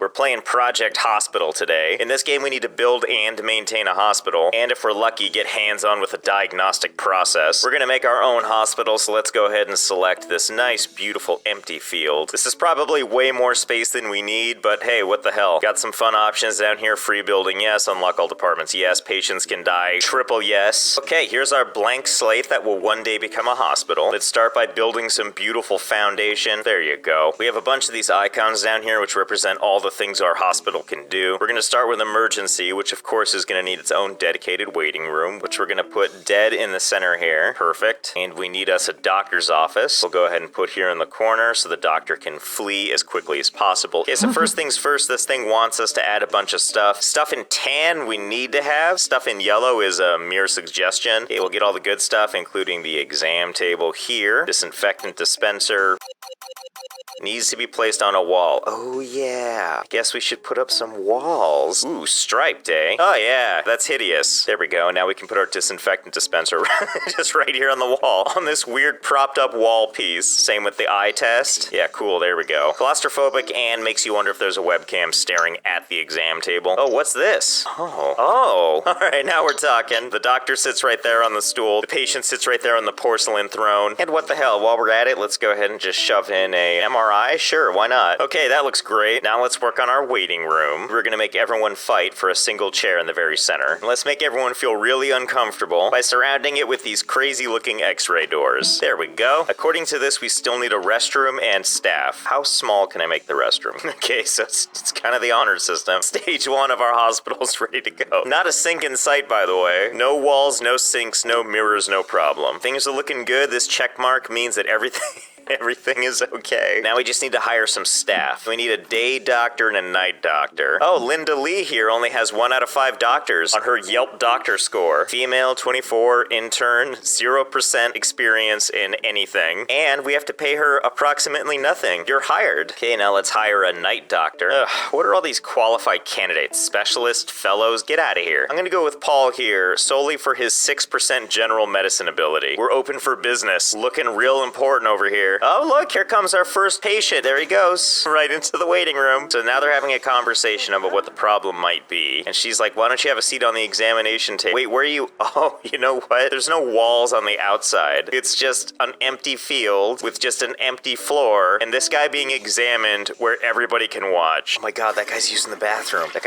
We're playing Project Hospital today. In this game, we need to build and maintain a hospital, and if we're lucky, get hands-on with a diagnostic process. We're gonna make our own hospital, so let's go ahead and select this nice, beautiful, empty field. This is probably way more space than we need, but hey, what the hell? Got some fun options down here. Free building, yes. Unlock all departments, yes. Patients can die, triple yes. Okay, here's our blank slate that will one day become a hospital. Let's start by building some beautiful foundation. There you go. We have a bunch of these icons down here which represent all the things our hospital can do. We're gonna start with emergency, which of course is gonna need its own dedicated waiting room, which we're gonna put dead in the center here. Perfect. And we need us a doctor's office. We'll go ahead and put here in the corner so the doctor can flee as quickly as possible. Okay, so first things first, this thing wants us to add a bunch of stuff. Stuff in tan we need to have. Stuff in yellow is a mere suggestion. Okay, we'll get all the good stuff, including the exam table here. Disinfectant dispenser. Needs to be placed on a wall. Oh yeah. Guess we should put up some walls. Ooh, striped, eh? Oh yeah, that's hideous. There we go. Now we can put our disinfectant dispenser just right here on the wall. On this weird propped up wall piece. Same with the eye test. Yeah, cool, there we go. Claustrophobic and makes you wonder if there's a webcam staring at the exam table. Oh, what's this? Oh. Alright, now we're talking. The doctor sits right there on the stool. The patient sits right there on the porcelain throne. And what the hell, while we're at it, let's go ahead and just shove in a MRI. Sure, why not? Okay, that looks great. Now let's work on our waiting room. We're gonna make everyone fight for a single chair in the very center. And let's make everyone feel really uncomfortable by surrounding it with these crazy looking x-ray doors. There we go. According to this, we still need a restroom and staff. How small can I make the restroom? Okay, so it's kind of the honor system. Stage 1 of our hospital's ready to go. Not a sink in sight, by the way. No walls, no sinks, no mirrors, no problem. Things are looking good. This check mark means that everything is okay. Now we just need to hire some staff. We need a day doctor and a night doctor. Oh, Linda Lee here only has 1 out of 5 doctors on her Yelp doctor score. Female, 24, intern, 0% experience in anything. And we have to pay her approximately nothing. You're hired. Okay, now let's hire a night doctor. Ugh, what are all these qualified candidates? Specialists, fellows? Get out of here. I'm gonna go with Paul here, solely for his 6% general medicine ability. We're open for business. Looking real important over here. Oh, look, here comes our first patient. There he goes, right into the waiting room. So now they're having a conversation about what the problem might be. And she's like, why don't you have a seat on the examination table? Wait, where are you? Oh, you know what? There's no walls on the outside. It's just an empty field with just an empty floor. And this guy being examined where everybody can watch. Oh my God, that guy's using the bathroom. That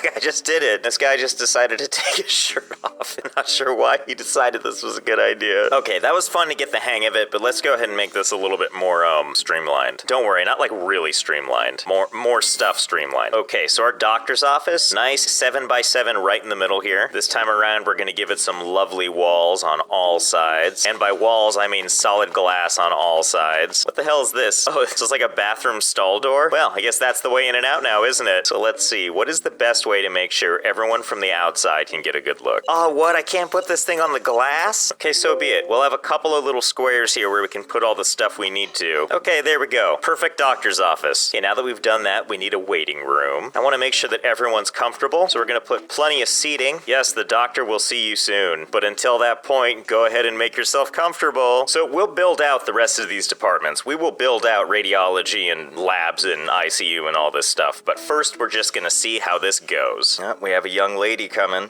guy just did it. This guy just decided to take his shirt off. I'm not sure why he decided this was a good idea. Okay, that was fun to get the hang of it, but let's go ahead and make this a little bit more streamlined. Don't worry, not like really streamlined. More stuff streamlined. Okay, so our doctor's office, nice 7x7 right in the middle here. This time around, we're gonna give it some lovely walls on all sides. And by walls, I mean solid glass on all sides. What the hell is this? Oh, it's just like a bathroom stall door? Well, I guess that's the way in and out now, isn't it? So let's see, what is the best way to make sure everyone from the outside can get a good look? Oh, what? I can't put this thing on the glass? Okay, so be it. We'll have a couple of little squares here where we can put all the stuff we need to. Okay, there we go. Perfect doctor's office. Okay, now that we've done that, we need a waiting room. I want to make sure that everyone's comfortable, so we're going to put plenty of seating. Yes, the doctor will see you soon, but until that point, go ahead and make yourself comfortable. So we'll build out the rest of these departments. We will build out radiology and labs and ICU and all this stuff, but first we're just going to see how this goes. Oh, we have a young lady coming.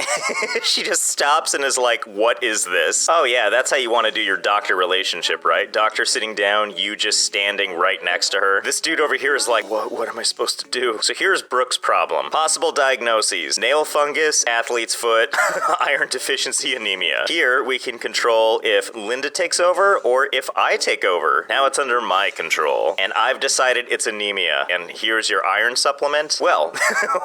She just stops and is like, what is this? Oh yeah, that's how you want to do your doctor relationship, right? Doctor sitting down, you just standing right next to her. This dude over here is like, what am I supposed to do? So here's Brooke's problem. Possible diagnoses: nail fungus, athlete's foot, iron deficiency, anemia. Here we can control if Linda takes over or if I take over. Now it's under my control. And I've decided it's anemia. And here's your iron supplement. Well,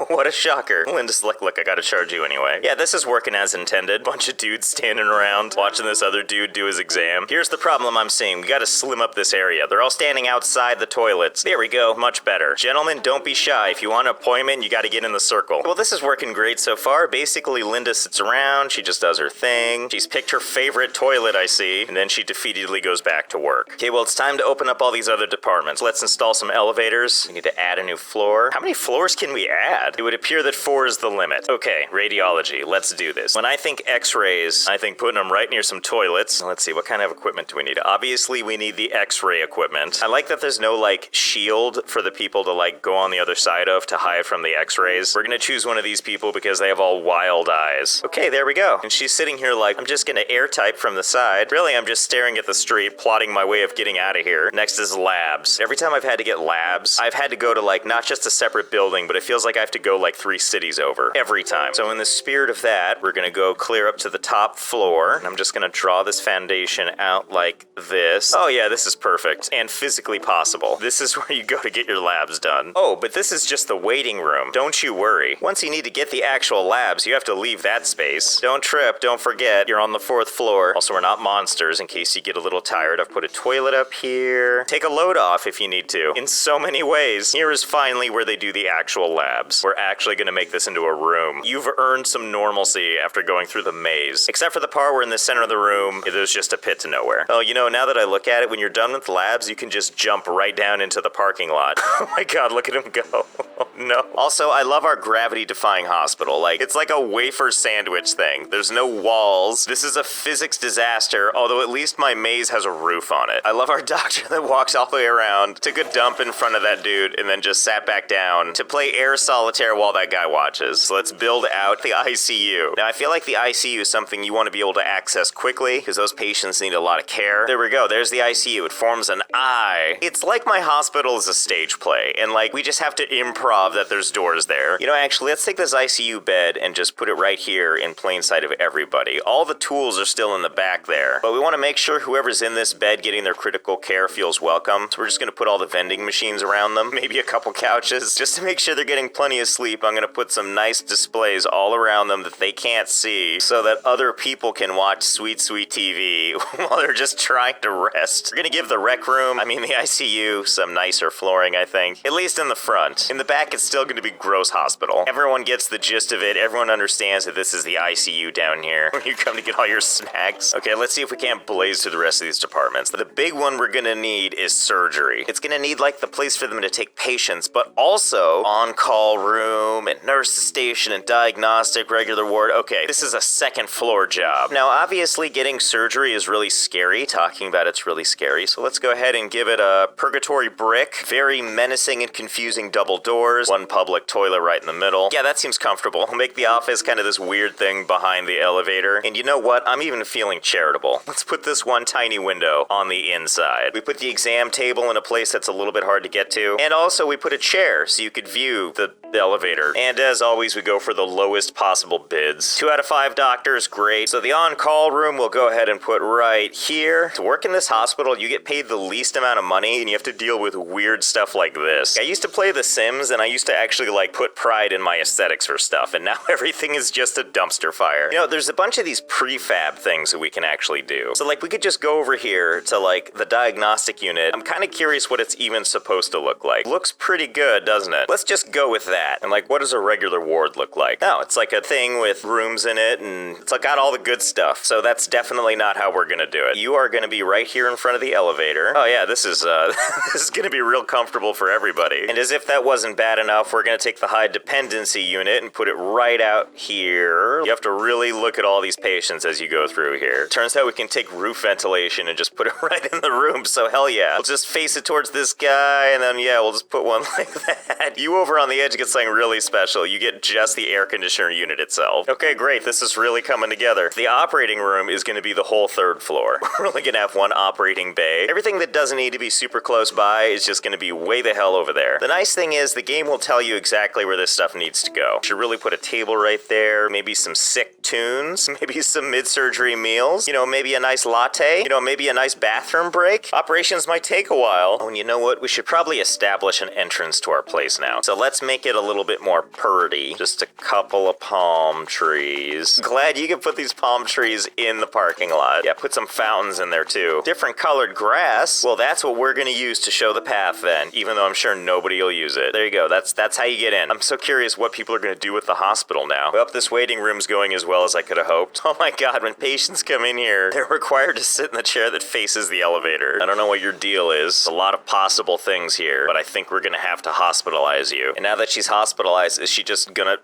what a shocker. Linda's like, look, I gotta charge you anyway. Yeah, this is working as intended. Bunch of dudes standing around watching this other dude do his exam. Here's the problem I'm seeing. We gotta slim up this area. They're all standing outside the toilets. There we go, much better. Gentlemen, don't be shy. If you want an appointment, you gotta get in the circle. Well, this is working great so far. Basically, Linda sits around, she just does her thing. She's picked her favorite toilet, I see, and then she defeatedly goes back to work. Okay, well, it's time to open up all these other departments. Let's install some elevators. We need to add a new floor. How many floors can we add? It would appear that 4 is the limit. Okay, radiology, let's do this. When I think x-rays, I think putting them right near some toilets. Let's see, what kind of equipment do we need? Obviously, we need the the x-ray equipment. I like that there's no like shield for the people to like go on the other side of to hide from the x-rays. We're gonna choose one of these people because they have all wild eyes. Okay, there we go. And she's sitting here like, I'm just gonna air type from the side. Really, I'm just staring at the street, plotting my way of getting out of here. Next is labs. Every time I've had to get labs, I've had to go to like not just a separate building, but it feels like I have to go like 3 cities over every time. So in the spirit of that, we're gonna go clear up to the top floor. And I'm just gonna draw this foundation out like this. Oh yeah, this is perfect and physically possible. This is where you go to get your labs done. Oh, but this is just the waiting room. Don't you worry. Once you need to get the actual labs, you have to leave that space. Don't trip, don't forget, you're on the 4th floor. Also, we're not monsters in case you get a little tired. I've put a toilet up here. Take a load off if you need to. In so many ways. Here is finally where they do the actual labs. We're actually gonna make this into a room. You've earned some normalcy after going through the maze. Except for the part where in the center of the room, there's just a pit to nowhere. Oh, you know, now that I look at it, when you're done with labs, you can just jump right down into the parking lot. Oh my god, look at him go. Oh no. Also, I love our gravity-defying hospital. Like, it's like a wafer sandwich thing. There's no walls. This is a physics disaster, although at least my maze has a roof on it. I love our doctor that walks all the way around, took a dump in front of that dude, and then just sat back down to play air solitaire while that guy watches. So let's build out the ICU. Now, I feel like the ICU is something you want to be able to access quickly, because those patients need a lot of care. There we go. There's the ICU. It forms an I. It's like my hospital is a stage play, and like, we just have to improv that there's doors there. You know, actually, let's take this ICU bed and just put it right here in plain sight of everybody. All the tools are still in the back there, but we want to make sure whoever's in this bed getting their critical care feels welcome. So we're just going to put all the vending machines around them, maybe a couple couches, just to make sure they're getting plenty of sleep. I'm going to put some nice displays all around them that they can't see so that other people can watch sweet, sweet TV while they're just trying to rest. We're going to give the rec room, the ICU, some nicer flooring, I think. At least in the front. In the back, it's still going to be gross hospital. Everyone gets the gist of it. Everyone understands that this is the ICU down here when you come to get all your snacks. Okay, let's see if we can't blaze through the rest of these departments. The big one we're going to need is surgery. It's going to need like the place for them to take patients, but also on-call room and nurse station and diagnostic, regular ward. Okay, this is a 2nd floor job. Now, obviously, getting surgery is really scary. Talking about it's really scary. So let's go ahead and give it a purgatory brick. Very menacing and confusing double doors. One public toilet right in the middle. Yeah, that seems comfortable. We'll make the office kind of this weird thing behind the elevator. And you know what? I'm even feeling charitable. Let's put this one tiny window on the inside. We put the exam table in a place that's a little bit hard to get to. And also we put a chair so you could view the elevator. And as always, we go for the lowest possible bids. 2 out of 5 doctors, great. So the on-call room we'll go ahead and put right here. To work in this hospital, you get paid the least amount of money and you have to deal with weird stuff like this. I used to play The Sims and I used to actually like put pride in my aesthetics for stuff, and now everything is just a dumpster fire. You know, there's a bunch of these prefab things that we can actually do. So like we could just go over here to like the diagnostic unit. I'm kind of curious what it's even supposed to look like. Looks pretty good, doesn't it? Let's just go with that. And like, what does a regular ward look like? No, it's like a thing with rooms in it and it's like got all the good stuff. So that's definitely not how we're gonna do it. You are gonna be right here in front of the elevator. Oh yeah, this is this is gonna be real comfortable for everybody. And as if that wasn't bad enough, we're gonna take the high dependency unit and put it right out here. You have to really look at all these patients as you go through here. Turns out we can take roof ventilation and just put it right in the room, so hell yeah. We'll just face it towards this guy, and then yeah, we'll just put one like that. You over on the edge get something really special. You get just the air conditioner unit itself. Okay, great, this is really coming together. The operating room is gonna be the whole 3rd floor. We're only gonna have one operating bay. Everything that doesn't need to be super close by is just gonna be way the hell over there. The nice thing is the game will tell you exactly where this stuff needs to go. Should really put a table right there, maybe some sick tunes, maybe some mid-surgery meals, you know, maybe a nice latte, you know, maybe a nice bathroom break. Operations might take a while. Oh, and you know what? We should probably establish an entrance to our place now. So let's make it a little bit more purdy. Just a couple of palm trees. Glad you can put these palm trees in the parking lot. Yeah, put some fountains in there too. Different colored grass. Well, that's what we're gonna use to show the path then, even though I'm sure nobody will use it. There you go. That's how you get in. I'm so curious what people are gonna do with the hospital now. Well, this waiting room's going as well as I could have hoped. Oh my god, when patients come in here, they're required to sit in the chair that faces the elevator. I don't know what your deal is. A lot of possible things here, but I think we're gonna have to hospitalize you. And now that she's hospitalized, is she just gonna...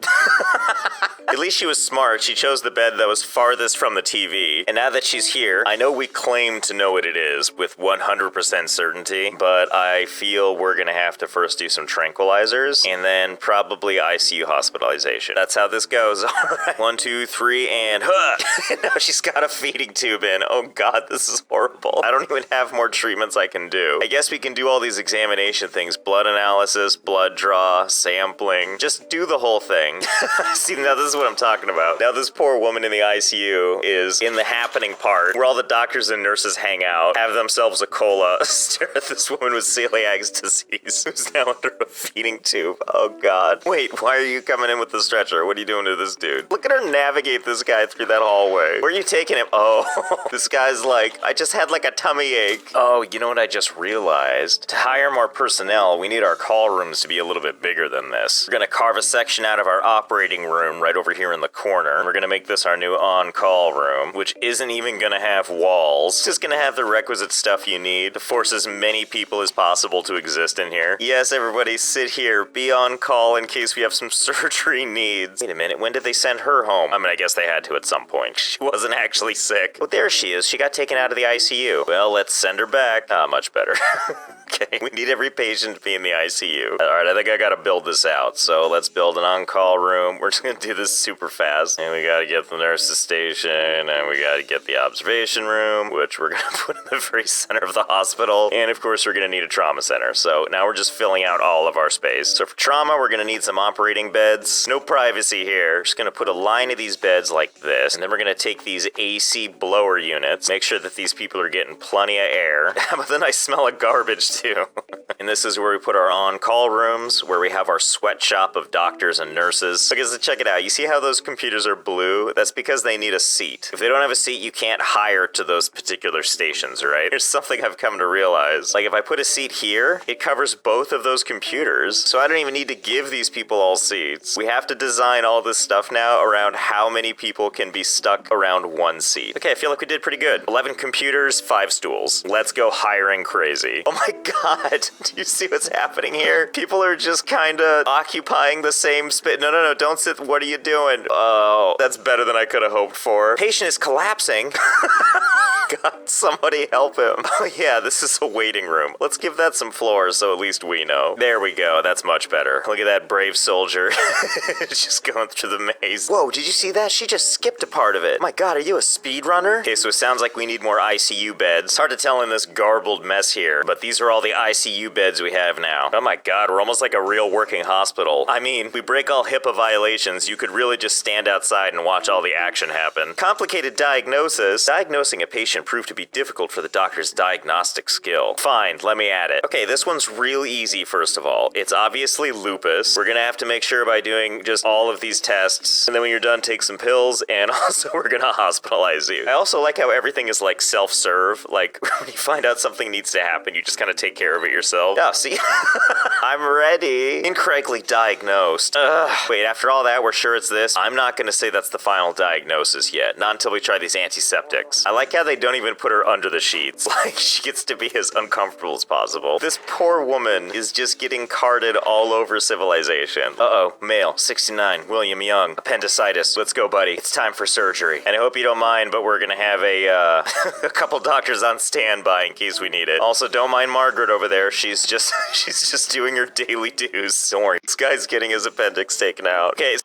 At least she was smart. She chose the bed that was farthest from the TV. And now that she's here, I know we claim to know what it is with 100% certainty, but I feel we're gonna have to first do some tranquilizers and then probably ICU hospitalization. That's how this goes. All right. 1, 2, 3, and now she's got a feeding tube in. Oh god, this is horrible. I don't even have more treatments I can do. I guess we can do all these examination things. Blood analysis, blood draw, sampling. Just do the whole thing. See, now this is what I'm talking about. Now this poor woman in the ICU is in the happening part where all the doctors and nurses hang out, have themselves a cola, stare at this woman with celiac disease who's now under a feeding tube. Oh god. Wait, why are you coming in with the stretcher? What are you doing to this dude? Look at her navigate this guy through that hallway. Where are you taking him? Oh, this guy's like, I just had like a tummy ache. Oh, you know what I just realized? To hire more personnel, we need our call rooms to be a little bit bigger than this. We're gonna carve a section out of our operating room right over here in the corner. We're gonna make this our new on-call room, which isn't even gonna have walls. It's just gonna have the requisite stuff you need to force as many people as possible to exist in here. Yes, everybody, sit here. Be on call in case we have some surgery needs. Wait a minute, when did they send her home? I mean, I guess they had to at some point. She wasn't actually sick. Oh, there she is. She got taken out of the ICU. Well, let's send her back. Ah, much better. Okay, we need every patient to be in the ICU. All right, I think I gotta build this out. So let's build an on-call room. We're just gonna do this super fast. And we gotta get the nurses station, and we gotta get the observation room, which we're gonna put in the very center of the hospital. And of course, we're gonna need a trauma center. So now we're just filling out all of our space. So for trauma, we're gonna need some operating beds. No privacy here. Just gonna put a line of these beds like this, and then we're gonna take these AC blower units, make sure that these people are getting plenty of air. How about the nice smell of garbage too? And this is where we put our on-call rooms, where we have our sweatshop of doctors and nurses. Okay, so check it out. You see how those computers are blue? That's because they need a seat. If they don't have a seat, you can't hire to those particular stations, right? There's something I've come to realize. Like if I put a seat here, it covers both of those computers, so I don't even need to give these people all seats. We have to design all this stuff now around how many people can be stuck around one seat. Okay, I feel like we did pretty good. 11 computers, 5 stools. Let's go hiring crazy. Oh my god, do you see what's happening here? People are just kinda occupying the same space. No, don't sit. What are you doing? Oh, that's better than I could have hoped for. Patient is collapsing. God, somebody help him. Oh yeah, this is a waiting room. Let's give that some floors so at least we know. There we go, that's much better. Look at that brave soldier. Just going through the maze. Whoa, did you see that? She just skipped a part of it. My god, are you a speedrunner? Okay, so it sounds like we need more ICU beds. It's hard to tell in this garbled mess here, but these are all the ICU beds we have now. Oh my god, we're almost like a real working hospital. I mean, we break all HIPAA violations, you could really just stand outside and watch all the action happen. Complicated diagnosis. Diagnosing a patient proved to be difficult for the doctor's diagnostic skill. Fine, let me add it. Okay, this one's real easy, first of all. It's obviously lupus. We're gonna have to make sure by doing just all of these tests, and then when you're done, take some pills, and also we're gonna hospitalize you. I also like how everything is like self-serve. Like, when you find out something needs to happen, you just kind of take care of it yourself. Yeah, see? I'm ready. Incorrectly diagnosed. Wait, after all that, we're sure it's this? I'm not gonna say that's the final diagnosis yet. Not until we try these antiseptics. I like how they don't even put her under the sheets. Like, she gets to be as uncomfortable as possible. This poor woman is just getting carted all over civilization. Uh-oh, male, 69, William Young, appendicitis. Let's go, buddy. It's time for surgery. And I hope you don't mind, but we're gonna have a couple doctors on standby in case we need it. Also, don't mind Margaret over there. She's just doing her daily dues. Don't worry, this guy's getting his appendix taken out. Okay.